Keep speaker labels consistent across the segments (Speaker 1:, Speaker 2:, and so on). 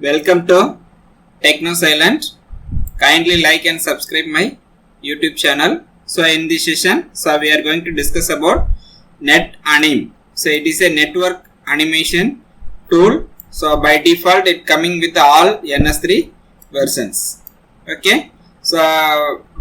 Speaker 1: Welcome to Techno Silent. Kindly like and subscribe my YouTube channel. So in this session, we are going to discuss about NetAnim. So it is a network animation tool. So by default, it coming with all NS3 versions. Okay. So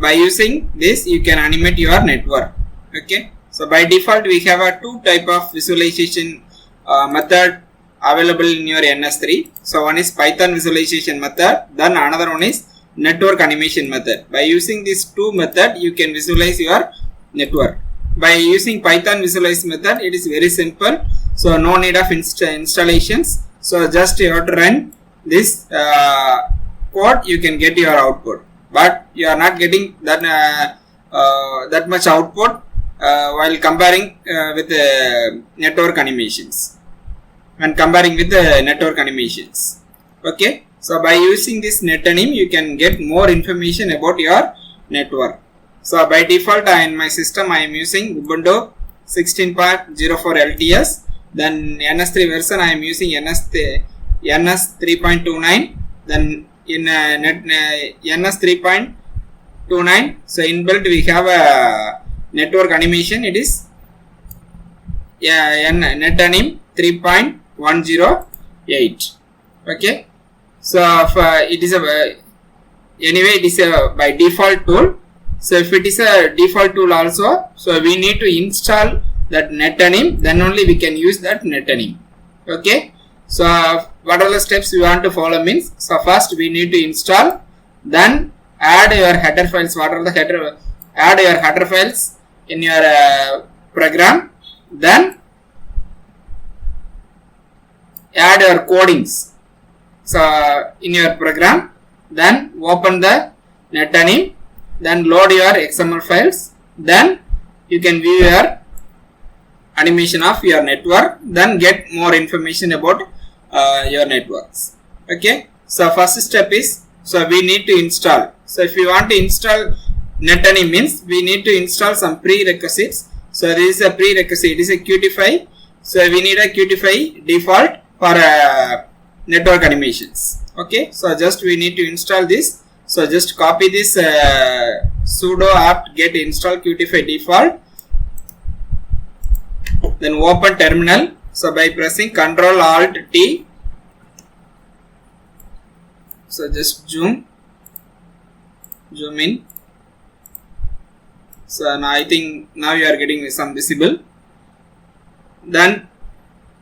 Speaker 1: by using this, you can animate your network. Okay. So by default, we have a two type of visualization method available in your NS3. So one is Python visualization method, then another one is network animation method. By using these two method, you can visualize your network. By using Python visualize method, it is very simple. So no need of installations. So just you have to run this code, you can get your output. But you are not getting that that much output while comparing with network animations. When comparing with the network animations. Okay. So by using this NetAnim, you can get more information about your network. So by default, in my system, I am using Ubuntu 16.04 LTS. Then NS3 version, I am using NS 3.29. Then in NS 3.29, so inbuilt we have a network animation. It is NetAnim 3.108. Okay. So it is a anyway it is a by default tool. So if it is a default tool also, so we need to install that NetAnim, then only we can use that NetAnim. Okay. So what are the steps we want to follow means, so first we need to install, then add your header files. What are the header? Add your header files in your program, then add your codings in your program, then open the NetAnim, then load your XML files, then you can view your animation of your network, then get more information about your networks. Okay. So first step is, so we need to install. So if you want to install NetAnim means we need to install some prerequisites. So this is a prerequisite, it is a Qt5. So we need a Qt5 default for network animations. Okay. So just we need to install this. So just copy this sudo apt get install Qt5 default. Then open terminal. So by pressing Ctrl Alt T. So just zoom in. So now I think now you are getting some visible. Then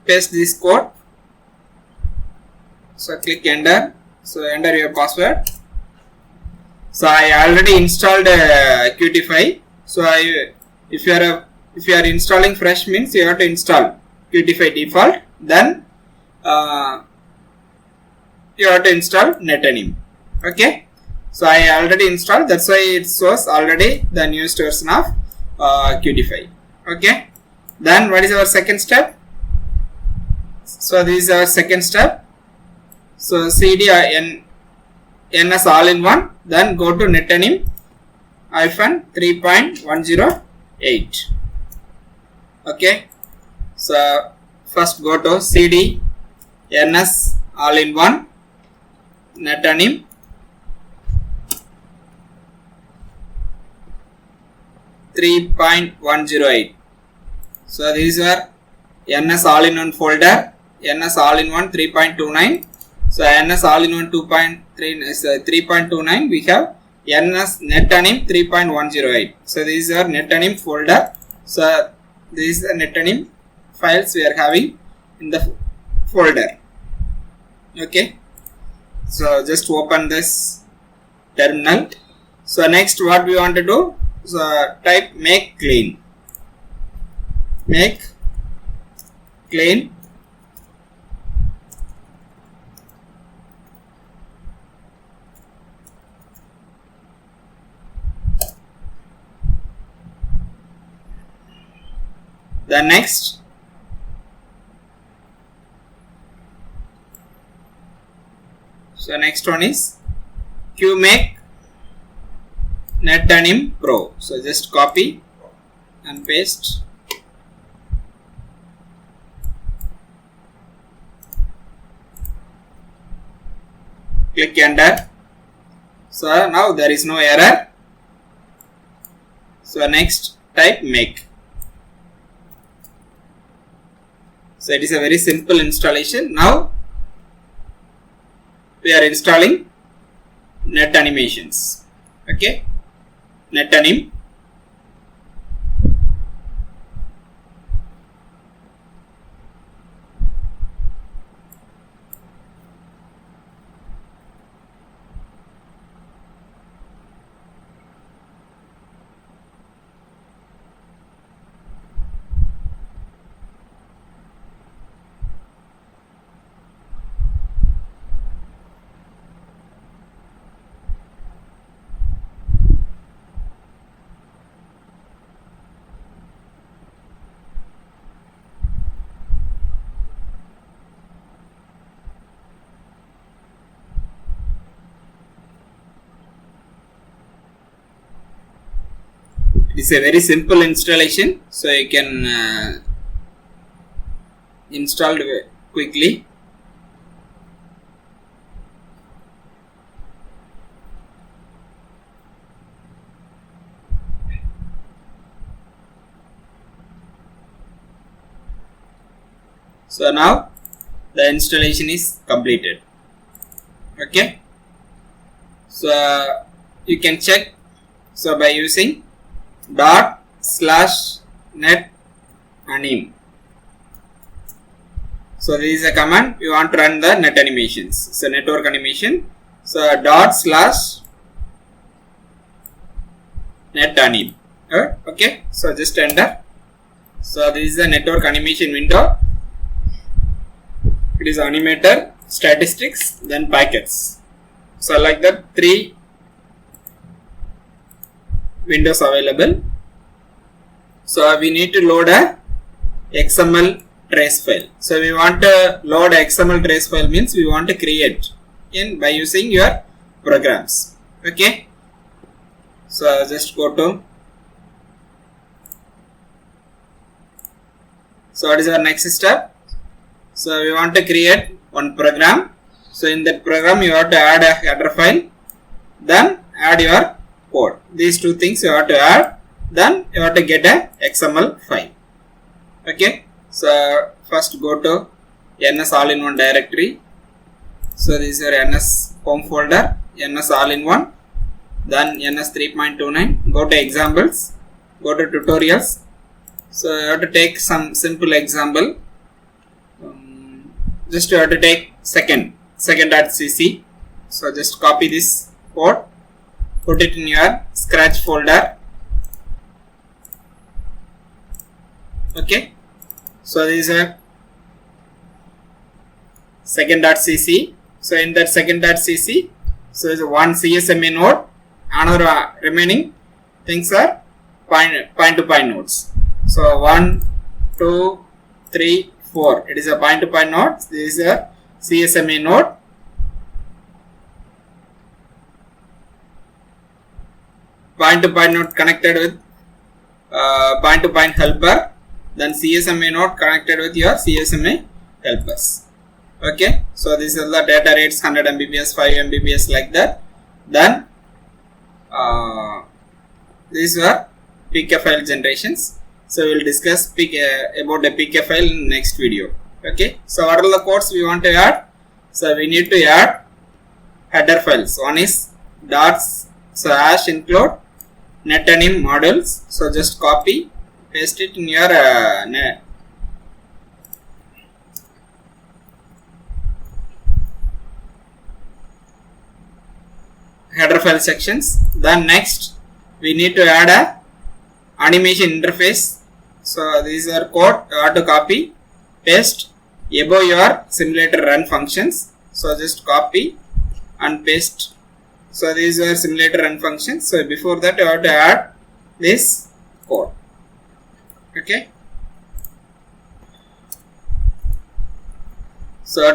Speaker 1: paste this code. So click enter. So enter your password. So I already installed Qt5. So if you are installing fresh means you have to install Qt5 default. Then you have to install NetAnim. Okay. So I already installed. That's why it shows already the newest version of Qt5. Okay. Then what is our second step? So this is our second step. So cd ns all-in-one, then go to NetAnim -3.108. Okay. So first go to cd ns all-in-one NetAnim -3.108. So this is our ns all-in-one folder, ns all-in-one 3.29. So ns all-in-one 2.3 is 3.29. We have ns NetAnim 3.108. So this is our NetAnim folder. So this is the NetAnim files we are having in the folder. Okay. So just open this terminal. So next what we want to do, so type make clean. The next, so next one is QMake NetAnim Pro. So just copy and paste. click enter. So now there is no error. So next type make. So it is a very simple installation. Now we are installing Net Animations. Okay, Net Anim. It is a very simple installation, so you can install it quickly. So now the installation is completed. Okay, so you can check so by using ./net anim. So this is a command you want to run the net animations. So network animation. So ./net anim. Okay. So just enter. So this is the network animation window. It is animator, statistics, then packets. So like that 3 windows available. So we need to load a XML trace file. So we want to load a XML trace file means we want to create in by using your programs. Okay. So just go to. So what is our next step? So we want to create one program. So in that program you have to add a header file, then add your code. These two things you have to add, then you have to get a XML file. Okay. So first go to NS all-in-one directory. So this is your NS home folder, NS all-in-one, then NS 3.29. Go to examples, go to tutorials. So you have to take some simple example. Just you have to take second.cc. So just copy this code, put it in your scratch folder. Okay. So this is a second.cc. So in that second.cc, so is one CSMA node, another remaining things are point-to-point nodes. So 1, 2, 3, 4. It is a point-to-point node. This is a CSMA node. Point-to-point node connected with point-to-point helper. Then CSMA node connected with your CSMA helpers. Okay. So this is the data rates 100 Mbps, 5 Mbps like that. Then these were PK file generations. So we will discuss about the PK file in next video. Okay. So what are the codes we want to add? So we need to add header files. One is /include netanim modules. So just copy, paste it in your header file sections. Then next we need to add a animation interface. So these are code you have to copy, paste above your simulator run functions. So just copy and paste. So these are simulator run functions. So before that you have to add this code. Okay. So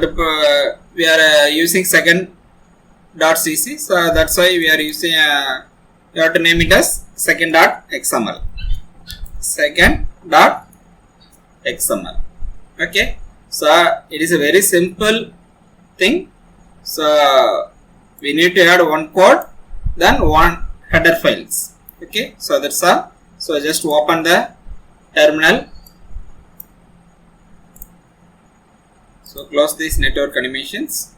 Speaker 1: we are using second.cc. So that's why we are using you have to name it as second.xml. Second.xml. Okay. So it is a very simple thing. So we need to add one code, then one header files. Okay, so that's all. So just open the terminal. So close these network animations.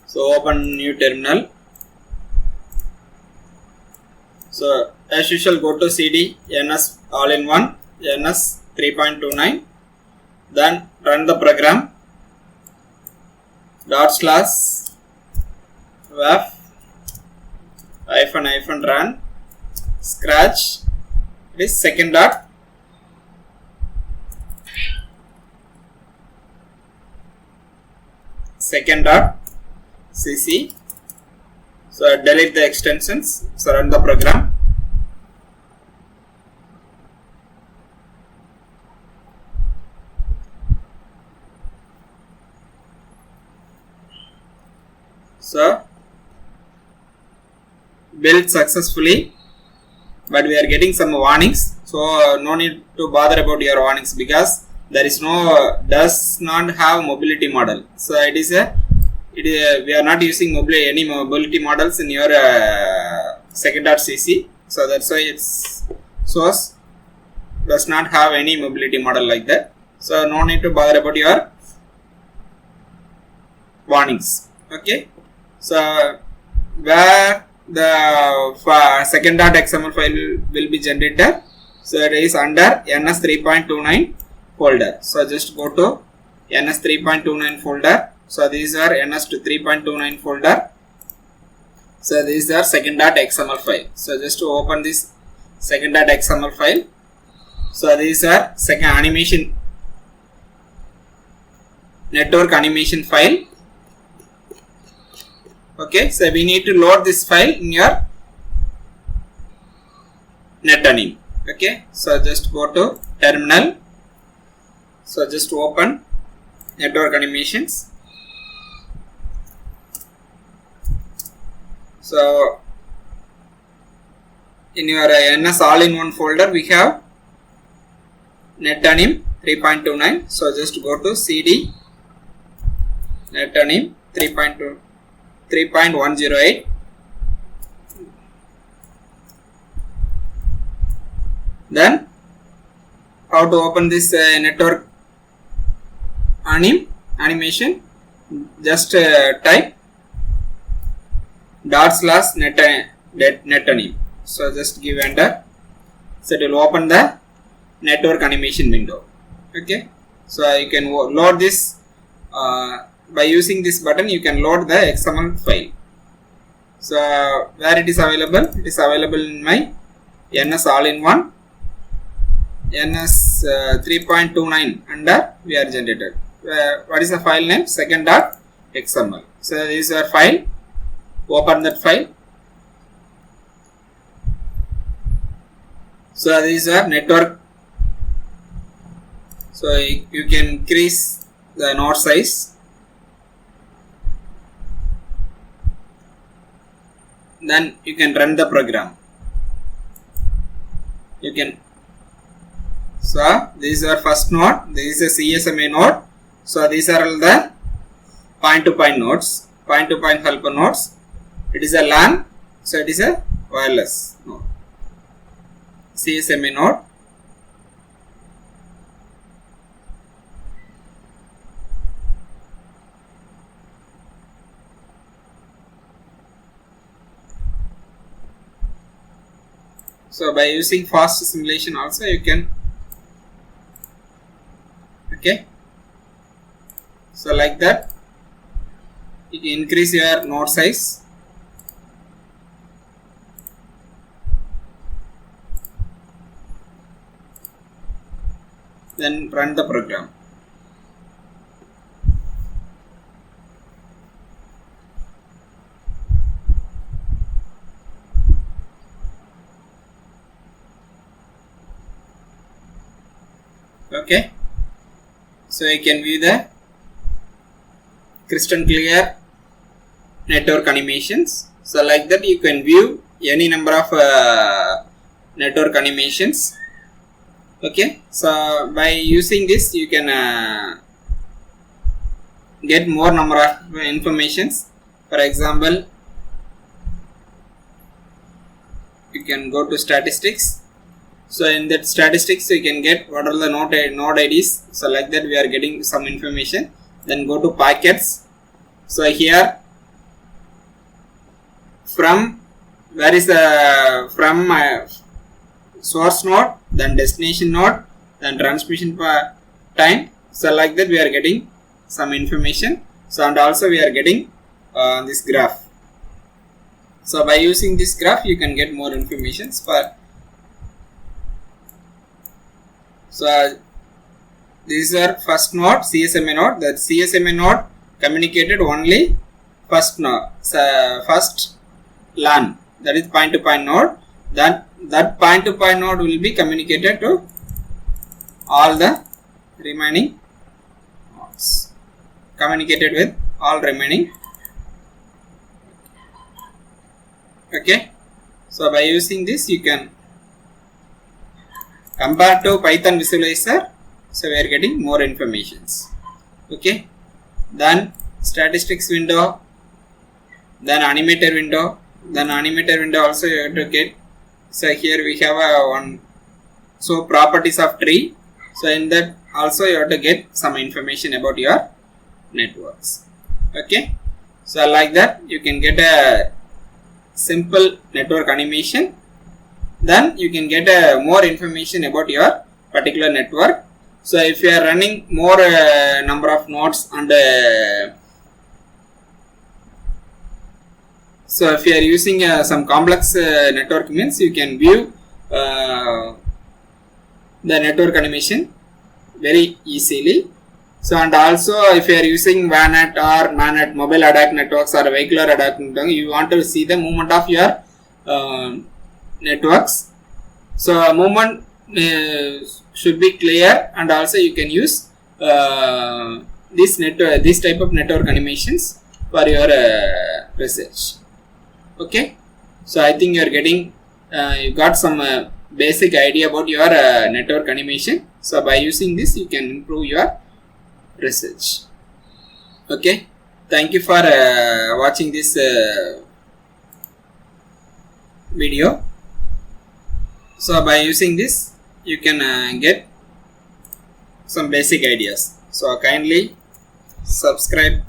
Speaker 1: So open new terminal. So as usual, go to cd ns all-in-one ns 3.29, then run the program /wef -run scratch. It is second dot cc. So delete the extensions. So run the program. So built successfully, but we are getting some warnings. So no need to bother about your warnings because there is does not have mobility model. So we are not using any mobility models in your second.cc. So that's why its source does not have any mobility model like that. So no need to bother about your warnings. Okay. So where the second.xml file will be generated. So it is under ns 3.29 folder. So just go to ns 3.29 folder. So these are ns 3.29 folder. So these are second.xml file. So just to open this second.xml file. So these are second animation network animation file. Okay, so we need to load this file in your netanim. Okay, so just go to terminal. So just open network animations. So in your ns all-in-one folder we have netanim 3.29. So just go to cd netanim 3.108. Then how to open this network animation? Just type /netanim. So just give enter. So it will open the network animation window. Okay, so you can load this by using this button. You can load the XML file. So where it is available? It is available in my ns all-in-one ns 3.29 under we are generated. What is the file name? second.xml. So this is our file. Open that file. So these are network. So you can increase the node size. Then you can run the program. You can. So this is our first node. This is a CSMA node. So these are all the point-to-point nodes, point-to-point helper nodes. It is a LAN. So it is a wireless node. CSMA node. So by using fast simulation also you can. Okay. So like that you can increase your node size. Then run the program. Okay, so you can view the crystal clear network animations. So like that you can view any number of network animations. Okay, so by using this you can get more number of informations. For example, you can go to statistics. So in that statistics you can get what are the node IDs. So like that we are getting some information. Then go to packets. So here from where is the from source node, then destination node, then transmission time. So like that we are getting some information. So and also we are getting this graph. So by using this graph you can get more information. So these are first node, CSMA node. That CSMA node communicated only first node, first LAN, that is point to point node. That point to point node will be communicated to all the remaining nodes. Communicated with all remaining. Okay. So by using this you can compare to Python visualizer. So we are getting more informations. Okay. Then statistics window, then animator window. Then animator window also you have to get. So here we have one. So properties of tree. So in that also you have to get some information about your networks. Okay. So like that you can get a simple network animation. Then you can get more information about your particular network. So if you are running more number of nodes and so if you are using some complex network, means you can view the network animation very easily. So and also if you are using WANet or MANet, mobile ad hoc networks or vehicular ad hoc network, you want to see the movement of your networks. So movement should be clear, and also you can use this type of network animations for your research. Okay, so I think you are getting you got some basic idea about your network animation. So by using this you can improve your research. Okay, thank you for watching this video. So by using this you can get some basic ideas. So kindly subscribe.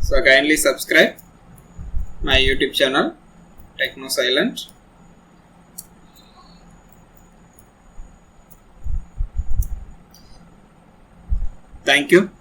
Speaker 1: So kindly subscribe my YouTube channel TechnoSilent. Thank you.